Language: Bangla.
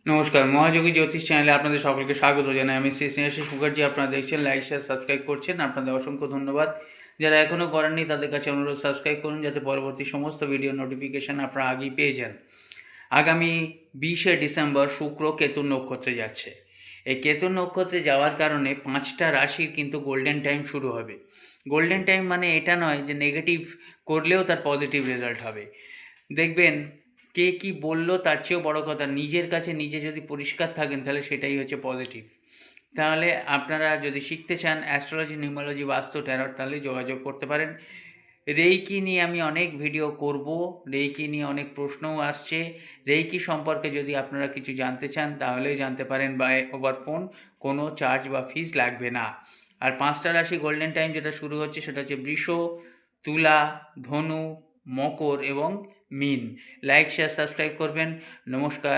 নমস্কার, মহাযোগী জ্যোতিষ চ্যানেলে আপনাদের সকলকে স্বাগত জানাই। আমি শ্রী স্নেহাশিস মুখার্জি। আপনারা দেখছেন, লাইক শেয়ার সাবস্ক্রাইব করছেন, আপনাদের অসংখ্য ধন্যবাদ। যারা এখনও করেননি তাদের কাছে অনুরোধ, সাবস্ক্রাইব করুন যাতে পরবর্তী সমস্ত ভিডিও নোটিফিকেশান আপনারা আগেই পেয়ে যান। আগামী 20শে ডিসেম্বর শুক্র কেতুর নক্ষত্রে যাচ্ছে। এই কেতুর নক্ষত্রে যাওয়ার কারণে 5টা রাশির কিন্তু গোল্ডেন টাইম শুরু হবে। গোল্ডেন টাইম মানে এটা নয় যে নেগেটিভ করলেও তার পজিটিভ রেজাল্ট হবে। দেখবেন কে কী বলল তার চেয়েও বড় কথা, নিজের কাছে নিজে যদি পরিষ্কার থাকেন তাহলে সেটাই হচ্ছে পজিটিভ। তাহলে আপনারা যদি শিখতে চান অ্যাস্ট্রোলজি, নিউমারোলজি, বাস্তু, ট্যারট, তাহলে যোগাযোগ করতে পারেন। রেইকি নিয়ে আমি অনেক ভিডিও করব, রেইকি নিয়ে অনেক প্রশ্নও আসছে। রেইকি সম্পর্কে যদি আপনারা কিছু জানতে চান তাহলেই জানতে পারেন বাই ওভার ফোন, কোনো চার্জ বা ফিস লাগবে না। আর 5টা রাশি গোল্ডেন টাইম যেটা শুরু হচ্ছে সেটা হচ্ছে বৃষ, তুলা, ধনু, মকর এবং মীন। লাইক শেয়ার সাবস্ক্রাইব করবেন। নমস্কার।